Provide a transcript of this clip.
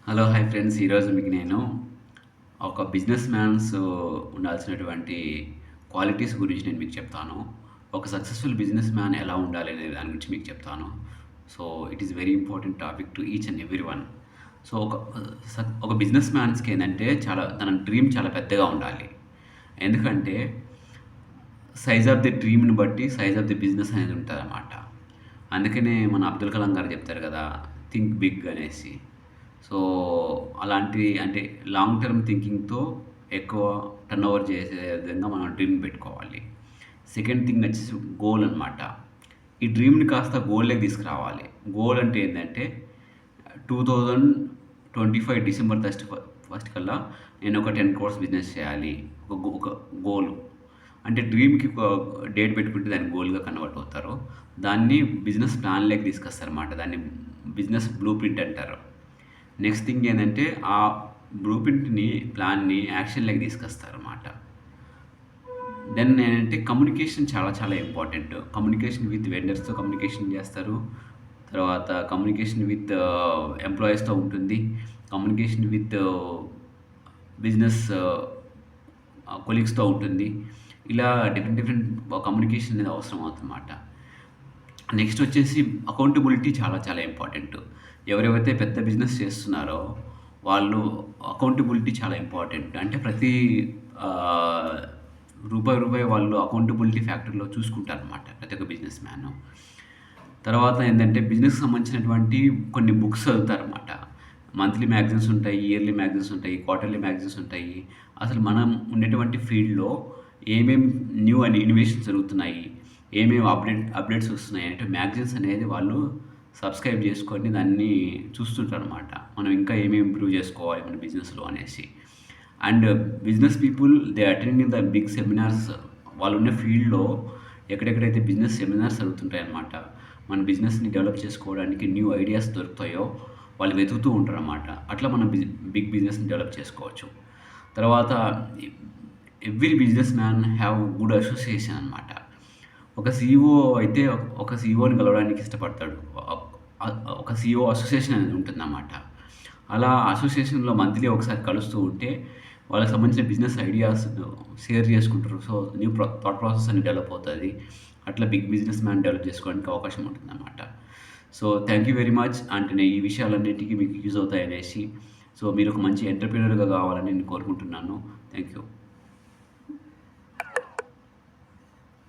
Hello! Hi friends. ఈరోజు మీకు నేను ఒక బిజినెస్ మ్యాన్స్ ఉండాల్సినటువంటి క్వాలిటీస్ గురించి నేను మీకు చెప్తాను. ఒక సక్సెస్‌ఫుల్ బిజినెస్ మ్యాన్ ఎలా ఉండాలి అనే దాని గురించి మీకు చెప్తాను. So, it is very important topic to each and every one. So, ఒక బిజినెస్ మ్యాన్స్‌కి ఏందంటే తన డ్రీమ్ చాలా పెద్దగా ఉండాలి. ఎందుకంటే సైజ్ ఆఫ్ ది డ్రీమ్‌ని బట్టి సైజ్ ఆఫ్ ది బిజినెస్ అనేది ఉంటదనమాట. అందుకనే మన అబ్దుల్ కలాం గారు చెప్తారు కదా! థింక్ బిగ్ అనేసి. సో, అలాంటి అంటే లాంగ్ టర్మ్ థింకింగ్‌తో ఎక్కువ టర్నోవర్ చేసే విధంగా మనం డ్రీమ్ పెట్టుకోవాలి. సెకండ్ థింగ్ వచ్చేసి గోల్ అనమాట. ఈ డ్రీమ్‌ని కాస్త గోల్‌లోకి తీసుకురావాలి. గోల్ అంటే ఏందంటే 2025 డిసెంబర్ ఫస్ట్ కల్లా నేను ఒక 10 క్రోర్స్ బిజినెస్ చేయాలి. ఒక గోల్. అంటే డ్రీమ్‌కి ఒక డేట్ పెట్టుకుంటే దాన్ని గోల్‌గా కన్వర్ట్ అవుతారు. దాన్ని బిజినెస్ ప్లాన్‌లోకి తీసుకొస్తారన్నమాట. దాన్ని బిజినెస్ బ్లూ ప్రింట్ అంటారు. నెక్స్ట్ థింగ్ ఏందంటే ఆ బ్లూ ప్రింట్‌ని, ప్లాన్‌ని యాక్షన్‌లోకి తీసుకొస్తారన్నమాట. దెన్ ఏంటంటే కమ్యూనికేషన్ చాలా చాలా ఇంపార్టెంట్. కమ్యూనికేషన్ విత్ వెండర్స్‌తో కమ్యూనికేషన్ చేస్తారు. తర్వాత కమ్యూనికేషన్ విత్ ఎంప్లాయీస్‌తో ఉంటుంది. కమ్యూనికేషన్ విత్ బిజినెస్ కొలీగ్స్‌తో ఉంటుంది. ఇలా డిఫరెంట్ డిఫరెంట్ కమ్యూనికేషన్ అనేది అవసరం అవుతుందన్నమాట. నెక్స్ట్ వచ్చేసి అకౌంటబిలిటీ చాలా చాలా ఇంపార్టెంట్. ఎవరెవరైతే పెద్ద బిజినెస్ చేస్తున్నారో వాళ్ళు అకౌంటబిలిటీ చాలా ఇంపార్టెంట్. అంటే ప్రతి ఆహ్, రూపాయి వాళ్ళు అకౌంటబిలిటీ ఫ్యాక్టర్‌లో చూసుకుంటారనమాట ప్రతి ఒక్క బిజినెస్ మ్యాను. తర్వాత ఏందంటే బిజినెస్‌కి సంబంధించినటువంటి కొన్ని బుక్స్ చదువుతారనమాట. మంత్లీ మ్యాగజైన్స్ ఉంటాయి, ఇయర్లీ మ్యాగజైన్స్ ఉంటాయి, క్వార్టర్లీ మ్యాగజైన్స్ ఉంటాయి. అసలు మనం ఉండేటువంటి ఫీల్డ్‌లో ఏమేం న్యూ అండ్ ఇన్నోవేషన్స్ జరుగుతున్నాయి, ఏమేమి అప్డేట్స్ వస్తున్నాయి అంటే మ్యాగజైన్స్ అనేది వాళ్ళు సబ్స్క్రైబ్ చేసుకొని దాన్ని చూస్తుంటారనమాట. మనం ఇంకా ఏమేమి ఇంప్రూవ్ చేసుకోవాలి మన బిజినెస్‌లో అనేసి. And business people they attending the big seminars. వాళ్ళున్న ఫీల్డ్‌లో ఎక్కడెక్కడైతే బిజినెస్ సెమినార్స్ జరుగుతుంటాయన్నమాట. మన బిజినెస్‌ని డెవలప్ చేసుకోవడానికి న్యూ ఐడియాస్ దొరుకుతాయో వాళ్ళు వెతుకుతూ ఉంటారన్నమాట. అట్లా మనం బిగ్ బిజినెస్‌ని డెవలప్ చేసుకోవచ్చు. తర్వాత every business man have good association అనమాట. ఒక సీఈఓ అయితే ఒక సీఈఓని కలవడానికి ఇష్టపడతాడు. ఒక సీఈఓ అసోసియేషన్ అనేది ఉంటుందన్నమాట. అలా అసోసియేషన్‌లో మంత్లీ ఒకసారి కలుస్తూ ఉంటే వాళ్ళకి సంబంధించిన బిజినెస్ ఐడియాస్ షేర్ చేసుకుంటారు. సో, న్యూ థాట్ ప్రాసెస్ అనేది డెవలప్ అవుతది. అట్లా బిగ్ బిజినెస్ మ్యాన్ డెవలప్ చేసుకోవడానికి అవకాశం ఉంటుందన్నమాట. So, thank you very much. అంటే ఈ విషయాలన్నిటికి మీకు యూజ్ అవుతాయనేసి. సో, మీరు ఒక మంచి ఎంటర్‌ప్రెన్యూర్‌గా కావాలని నేను కోరుకుంటున్నాను. Thank you.